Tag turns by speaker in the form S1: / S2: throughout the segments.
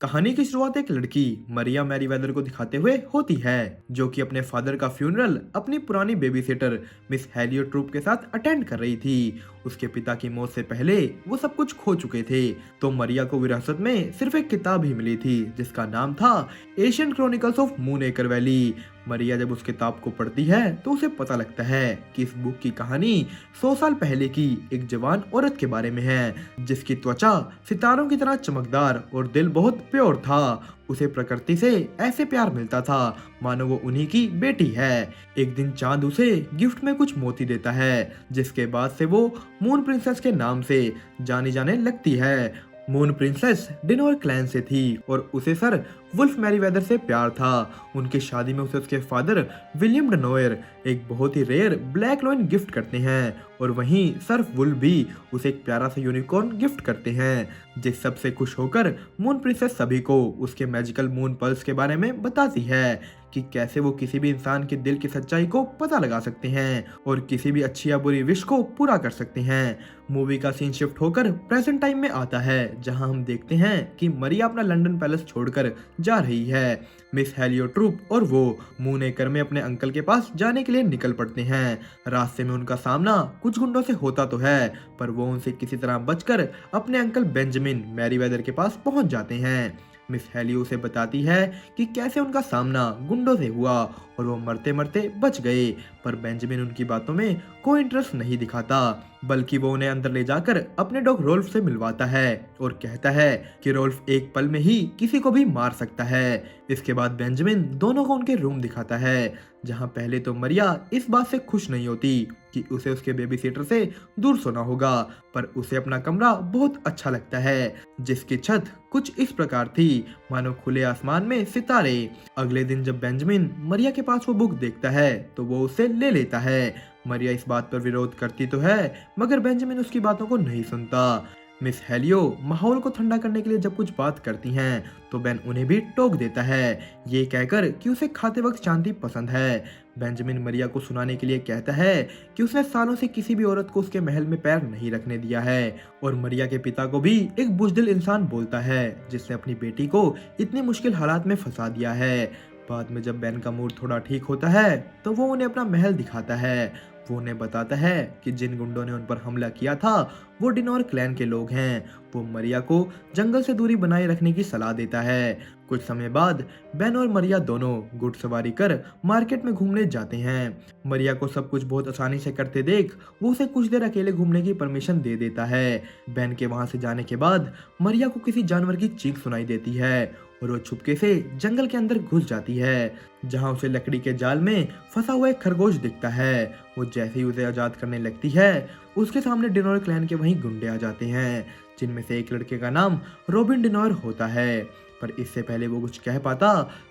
S1: कहानी की शुरुआत एक लड़की मरिया मैरीवेदर को दिखाते हुए होती है, जो कि अपने फादर का फ्यूनरल अपनी पुरानी babysitter miss Heliotrope के साथ अटेंड कर रही थी। उसके पिता की मौत से पहले वो सब कुछ खो चुके थे, तो मरिया को विरासत में सिर्फ एक किताब ही मिली थी जिसका नाम था Asian chronicles of moon acre valley. Maria जब उस किताब को पढ़ती है तो उसे पता लगता है कि इस बुक की कहानी 100 साल पहले की एक जवान औरत के बारे में है, जिसकी त्वचा सितारों की तरह चमकदार और दिल बहुत प्योर था। उसे प्रकृति से ऐसे प्यार मिलता था मानो वो उन्हीं की बेटी है। एक दिन चांद उसे गिफ्ट में कुछ मोती देता है, जिसके बाद से वो मून प्रिंसेस के नाम से जानी जाने लगती है। मून प्रिंसेस डिनोर क्लैन से थी और उसे सर वुल्फ मैरीवेदर से प्यार था। उनकी शादी में उसे उसके फादर विलियम डनोयर एक बहुत ही रेयर ब्लैक लॉइन गिफ्ट करते हैं, और वहीं सर वुल्फ भी उसे एक प्यारा सा यूनिकॉर्न गिफ्ट करते हैं। जिस सबसे खुश होकर मून प्रिंसेस सभी को उसके मैजिकल मून पल्स के बारे में बताती है कि कैसे वो किसी भी इंसान के दिल की सच्चाई को पता लगा सकते हैं और किसी भी अच्छी या बुरी विश को पूरा कर सकते हैं। मूवी का सीन शिफ्ट होकर प्रेजेंट टाइम में आता है, जहां हम देखते हैं कि मरिया अपना लंदन पैलेस छोड़कर जा रही है। मिस हेलियो ट्रूप और वो मून एकर में अपने अंकल के पास जाने के लिए निकल पड़ते हैं। रास्ते में उनका सामना कुछ गुंडों से होता तो है, पर वो उनसे किसी तरह बचकर अपने अंकल बेंजामिन मैरीवेदर के पास पहुंच जाते हैं। मिस हेलियो उसे बताती है कि कैसे उनका सामना गुंडों से हुआ और वो मरते मरते बच गए, पर बेंजामिन उनकी बातों में कोई इंटरेस्ट नहीं दिखाता, बल्कि वो उन्हें अंदर ले जाकर अपने डॉग रोल्फ से मिलवाता है और कहता है कि रोल्फ एक पल में ही किसी को भी मार सकता है। इसके बाद बेंजामिन दोनों को उनके रूम दिखाता है, जहां पहले तो मरिया इस बात से खुश नहीं होती कि उसे उसके बेबी सीटर से दूर सोना होगा, पर उसे अपना कमरा बहुत अच्छा लगता है, जिसकी छत कुछ इस प्रकार थी मानो खुले आसमान में सितारे। अगले दिन जब बेंजामिन मरिया के पास वो बुक देखता है तो वो उसे ले लेता है। मरिया इस बात पर विरोध करती तो है, मगर बेंजामिन उसकी बातों को नहीं सुनता। मिस हेलियो माहौल को ठंडा करने के लिए जब कुछ बात करती हैं तो बेन उन्हें भी टोक देता है, ये कहकर कि उसे खाते वक्त शांति पसंद है। बेंजामिन मरिया को सुनाने के लिए कहता है कि उसने सालों से किसी भी औरत को उसके महल में पैर नहीं रखने दिया है, और मरिया के पिता को भी एक बुजदिल इंसान बोलता है जिसने अपनी बेटी को इतनी मुश्किल हालात में फंसा दिया है। बाद में जब बेन का मूड थोड़ा ठीक होता है तो वो उन्हें अपना महल दिखाता है। वो उन्हें बताता है कि जिन गुंडों ने उन पर हमला किया था वो डिनोर क्लैन के लोग हैं। वो मरिया को जंगल से दूरी बनाए रखने की सलाह देता है। कुछ समय बाद बेन और मरिया दोनों घुड़सवारी कर मार्केट में घूमने जाते हैं। मरिया को सब कुछ बहुत आसानी से करते देख वो उसे कुछ देर अकेले घूमने की परमिशन दे देता है। बेन के वहां से जाने के बाद मरिया को किसी जानवर की चीख सुनाई देती है और वो छुपके से जंगल के अंदर घुस जाती है, जहां उसे लकड़ी के जाल में फंसा हुआ एक खरगोश दिखता है। वो जैसे ही उसे आजाद करने लगती है, उसके सामने डिनोर क्लैन के वहीं गुंडे आ जाते हैं, जिनमें से एक लड़के का नाम रॉबिन डिनोर होता है। पर इससे पहले वो कुछ कह पाता,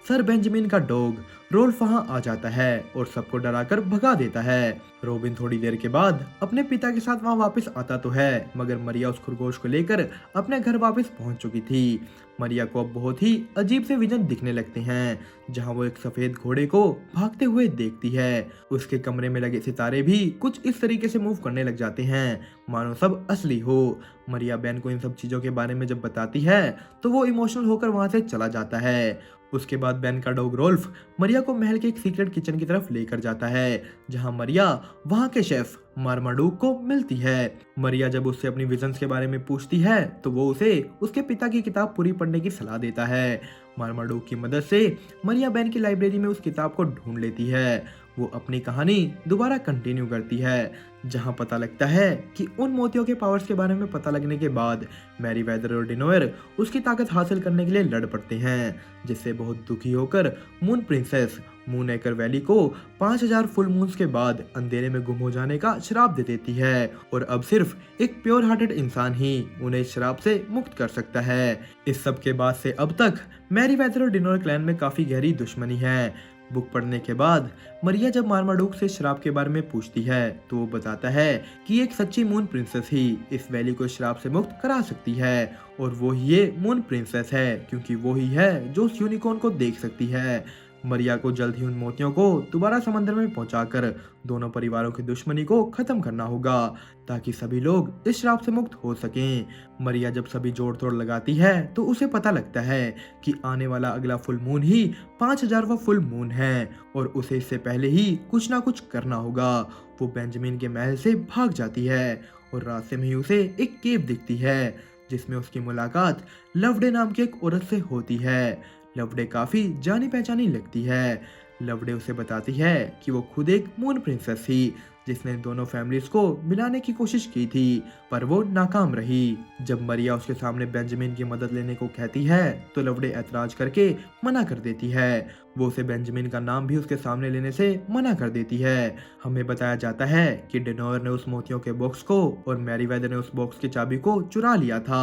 S1: सर बेंजामिन का डॉग रोल्फ वहां आ जाता है और सबको डराकर भगा देता है। रॉबिन थोड़ी देर के बाद अपने पिता के साथ वहां वापस आता तो है, मगर मरिया उस खरगोश को लेकर अपने घर वापस पहुंच चुकी थी। मरिया को अब बहुत ही अजीब से विजन दिखने लगते हैं, जहां वो एक सफेद घोड़े को भागते हुए देखती है। उसके कमरे में लगे सितारे भी कुछ इस तरीके से मूव करने लग जाते हैं मानो सब असली हो। मरिया बेन को इन सब चीजों के बारे में जब बताती है तो वो इमोशनल होकर वहां से चला जाता है। उसके बाद बेन का डॉग रोल्फ मरिया को महल के एक सीक्रेट किचन की तरफ लेकर जाता है, जहां मरिया वहां के शेफ मार्माडूक को मिलती है। मरिया जब उससे अपनी विजन्स के बारे में पूछती है तो वो उसे उसके पिता की किताब पूरी पढ़ने की सलाह देता है। मार्माडूक की मदद से मरिया बेन की लाइब्रेरी में उस किताब को ढूंढ लेती है। वो अपनी कहानी दोबारा कंटिन्यू करती है, जहां पता लगता है कि उन मोतियों के पावर्स के बारे में पता लगने के बाद मैरीवेदर और डिनोयर उसकी ताकत हासिल करने के लिए लड़ पड़ते हैं, जिससे बहुत दुखी होकर moon princess moon acre valley को 5000 फुल मून्स के बाद अंधेरे में गुम हो जाने का श्राप दे देती है, और अब सिर्फ एक प्योर हार्टेड इंसान ही उन्हें इस श्राप से मुक्त कर सकता है। इस सब के बाद से अब तक मैरीवेदर और डिनोयर क्लैन में काफी गहरी दुश्मनी है। बुक पढ़ने के बाद मरिया जब मार्माडूक से श्राप के बारे में पूछती है तो वो बताता है कि एक सच्ची मून प्रिंसेस ही इस वैली को श्राप से मुक्त करा सकती है, और वो ही ये मून प्रिंसेस है क्योंकि वो ही है जो उस यूनिकॉर्न को देख सकती है। मरिया को जल्द ही उन मोतियों को दोबारा समंदर में पहुंचाकर दोनों परिवारों की दुश्मनी को खत्म करना होगा, ताकि सभी लोग इस श्राप से मुक्त हो सकें। मरिया जब सभी जोड़ तोड़ लगाती है तो उसे पता लगता है कि आने वाला अगला फुल मून ही 5000वां फुल मून है और उसे इससे पहले ही कुछ ना कुछ करना होगा। वो बेंजामिन के महल से भाग जाती है और रास्ते में ही उसे एक केव दिखती है जिसमें उसकी मुलाकात लवडे नाम की एक औरत से होती है। लवडे काफी जानी पहचानी लगती है। लवडे उसे बताती है कि वो खुद एक मून प्रिंसेस थी जिसने दोनों फैमिलीज को मिलाने की कोशिश की थी, पर वो नाकाम रही। जब मरिया उसके सामने बेंजामिन की मदद लेने को कहती है तो लवडे ऐतराज करके मना कर देती है। वो उसे बेंजामिन का नाम भी उसके सामने लेने से मना कर देती है। हमें बताया जाता है कि डेनोर ने उस मोतियों के बॉक्स को और मैरीवेदर ने उस बॉक्स की चाबी को चुरा लिया था।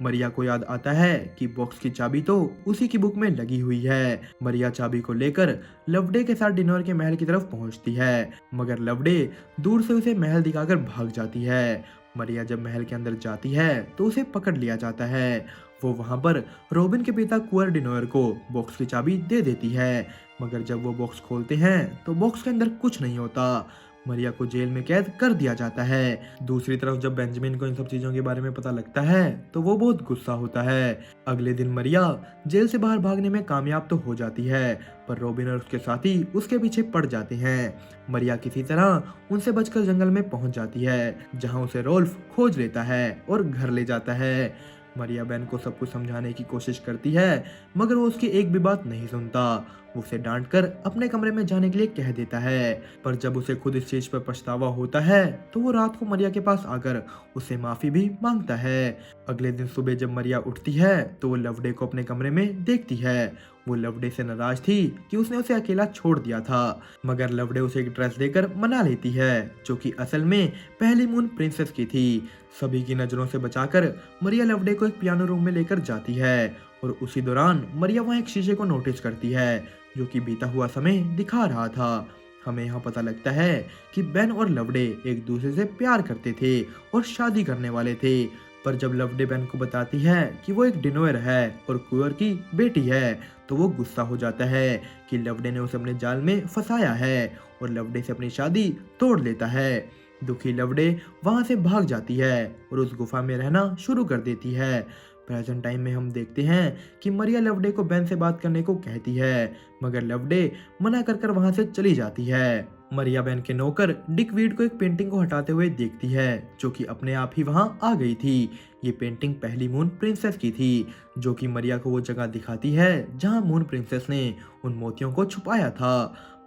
S1: मरिया को याद आता है कि बॉक्स की चाबी तो उसी की बुक में लगी हुई है। मरिया चाबी को लेकर लवडे के साथ डेनोर के महल की तरफ पहुंचती है, मगर लवडे दूर से उसे महल दिखाकर भाग जाती है। मरिया जब महल के अंदर जाती है तो उसे पकड़ लिया जाता है। वो वहां पर रॉबिन के पिता कुंवर डिनोयर को बॉक्स की चाबी दे देती है, मगर जब वो बॉक्स खोलते हैं तो बॉक्स के अंदर कुछ नहीं होता। मरिया को जेल में कैद कर दिया जाता है। दूसरी तरफ जब बेंजामिन को इन सब चीजों के बारे में पता लगता है तो वो बहुत गुस्सा होता है। अगले दिन मरिया जेल से बाहर भागने में कामयाब तो हो जाती है, पर रॉबिन और उसके साथी उसके पीछे पड़ जाते हैं। मरिया किसी तरह उनसे बचकर जंगल में पहुंच जाती है, जहां उसे रोल्फ खोज लेता है और घर ले जाता है। मरिया बेन को सब कुछ समझाने की कोशिश करती है, मगर वो उसकी एक भी बात नहीं सुनता। वो उसे डांटकर अपने कमरे में जाने के लिए कह देता है, पर जब उसे खुद इस चीज पर पछतावा होता है तो वो रात को मरिया के पास आकर उससे माफी भी मांगता है। अगले दिन सुबह जब मरिया उठती है तो वो लवडे को अपने कमरे में देखती है। वो लवडे से नाराज थी कि उसने उसे अकेला छोड़ दिया था, मगर लवडे उसे एक ड्रेस देकर मना लेती है जो कि असल में पहली मून प्रिंसेस की थी। सभी की नजरों से बचाकर मरिया लवडे को एक पियानो रूम में लेकर जाती है और उसी दौरान मरिया वहाँ एक शीशे को नोटिस करती है जो कि बीता हुआ समय दिखा रहा था। हमें यहाँ पता लगता है कि बेन और लवडे एक दूसरे से प्यार करते थे और शादी करने वाले थे, पर जब लवडे बेन को बताती है कि वो एक डिनोयर है और कुंवर की बेटी है तो वो गुस्सा हो जाता है कि लवडे ने उसे अपने जाल में फंसाया है और लवडे से अपनी शादी तोड़ लेता है। दुखी लवडे वहां से भाग जाती है और उस गुफा में रहना शुरू कर देती है। प्रेजेंट टाइम में हम देखते हैं कि मरिया लवडे को बेन से बात करने को कहती है, मगर लवडे मना कर कर वहां से चली जाती है। मरिया बेन के नौकर डिक वीड को एक पेंटिंग को हटाते हुए देखती है जो कि अपने आप ही वहां आ गई थी। ये पेंटिंग पहली मून प्रिंसेस की थी, जो कि मरिया को वो जगह दिखाती है जहां मून प्रिंसेस ने उन मोतियों को छुपाया था।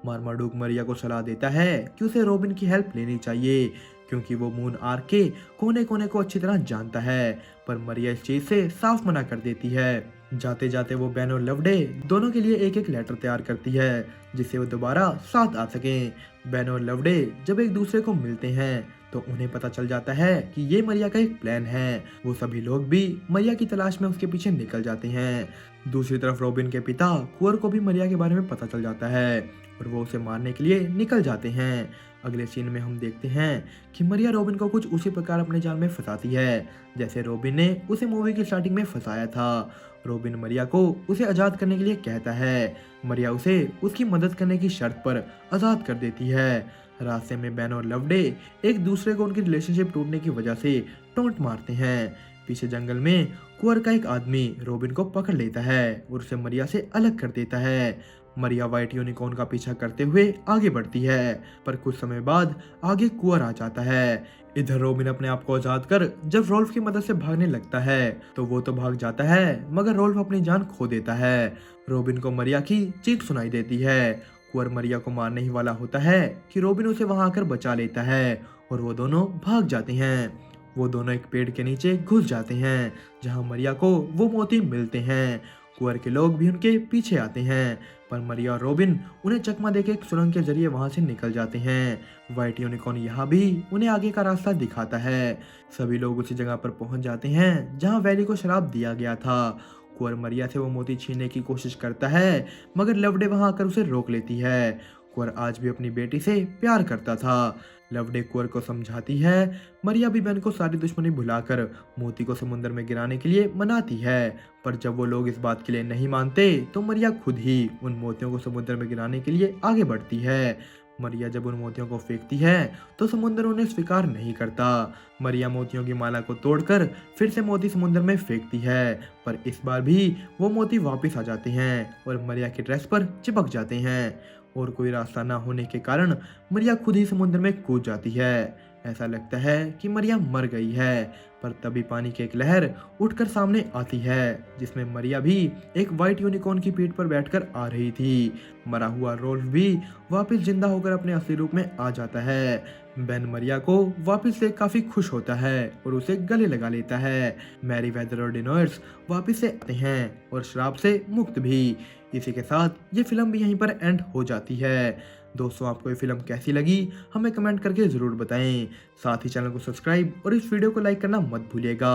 S1: मार्माडूक मरिया को सलाह देता है कि उसे रॉबिन की हेल्प लेनी चाहिए, क्योंकि वो मून आर्क के कोने कोने को अच्छी तरह जानता है, पर मरिया इस चीज से साफ मना कर देती है। जाते जाते वो बेन और लवडे दोनों के लिए एक एक लेटर तैयार करती है जिससे वो दोबारा साथ आ सकें। बेन और लवडे जब एक दूसरे को मिलते हैं तो उन्हें पता चल जाता है कि ये मरिया का एक प्लान है। वो सभी लोग भी मरिया की तलाश में उसके पीछे निकल जाते हैं। दूसरी तरफ रॉबिन के पिता कुंवर को भी मरिया के बारे में पता चल जाता है और वो उसे मारने के लिए निकल जाते हैं। अगले सीन में हम देखते हैं कि मरिया रॉबिन को कुछ उसी प्रकार अपने जाल में फंसाती है जैसे रॉबिन ने उसे मूवी की स्टार्टिंग में फंसाया था। रॉबिन मरिया को उसे आज़ाद करने के लिए कहता है। मरिया उसे उसकी मदद करने की शर्त पर आज़ाद कर देती है। रास्ते में बेन और लवडे एक दूसरे को उनकी रिलेशनशिप टूटने की वजह से टोंट मारते हैं। पीछे जंगल में कुंवर का एक आदमी रॉबिन को पकड़ लेता है और उसे मरिया से अलग कर देता है। मरिया व्हाइट यूनिकॉर्न का पीछा करते हुए आगे बढ़ती है, पर कुछ समय बाद आगे कुंवर आ जाता है। इधर रॉबिन अपने आप को आजाद कर जब रोल्फ की मदद से भागने लगता है तो वो तो भाग जाता है, मगर रोल्फ अपनी जान खो देता है। रॉबिन को मरिया की चीख सुनाई देती है। कुंवर मरिया को मारने ही वाला होता है कि रॉबिन उसे वहां आकर बचा लेता है और वो दोनों भाग जाते हैं। वो दोनों एक पेड़ के नीचे घुस जाते हैं जहां मरिया को वो मोती मिलते हैं। कुंवर के लोग भी उनके पीछे आते हैं, पर मरिया और रॉबिन उन्हें चकमा देके एक सुरंग के जरिए वहां से निकल जाते हैं। व्हाइट यूनिकॉर्न यहाँ भी उन्हें आगे का रास्ता दिखाता है। सभी लोग उसी जगह पर पहुंच जाते हैं जहां वैली को शराब दिया गया था। कुंवर मरिया से वो मोती छीनने की कोशिश करता है, मगर लवडे वहां आकर उसे रोक लेती है। कुंवर आज भी अपनी बेटी से प्यार करता था। लवडे कुंवर को समझाती है। मरिया भी बहन को सारी दुश्मनी भुलाकर मोती को समुद्र में गिराने के लिए मनाती है। पर जब वो लोग इस बात के लिए नहीं मानते तो मरिया खुद ही उन मोतियों को समुद्र में गिराने के लिए आगे बढ़ती है। मरिया जब उन मोतियों को फेंकती है तो समुद्र उन्हें स्वीकार नहीं करता। मरिया मोतियों की माला को तोड़कर फिर से मोती समुद्र में फेंकती है, पर इस बार भी वो मोती वापस आ जाते हैं और मरिया की ड्रेस पर चिपक जाते हैं। और कोई रास्ता ना होने के कारण मरिया खुद ही समुद्र में कूद जाती है। ऐसा लगता है कि मरिया मर गई है, पर तभी पानी की एक लहर उठकर सामने आती है, जिसमें मरिया भी एक व्हाइट यूनिकॉर्न की पीठ पर बैठकर आ रही थी। मरा हुआ रोल्फ भी वापस जिंदा होकर अपने असली रूप में आ जाता है। बेन मरिया को वापस से काफी खुश होता है और उसे गले लगा लेता है। मैरी वेदर और डिनोर्स वापस से आते हैं और श्राप से मुक्त भी। इसी के साथ ये फिल्म भी यहीं पर एंड हो जाती है। दोस्तों, आपको ये फिल्म कैसी लगी हमें कमेंट करके ज़रूर बताएं। साथ ही चैनल को सब्सक्राइब और इस वीडियो को लाइक करना मत भूलिएगा।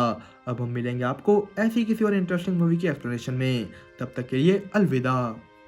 S1: अब हम मिलेंगे आपको ऐसी किसी और इंटरेस्टिंग मूवी की एक्सप्लेनेशन में। तब तक के लिए अलविदा।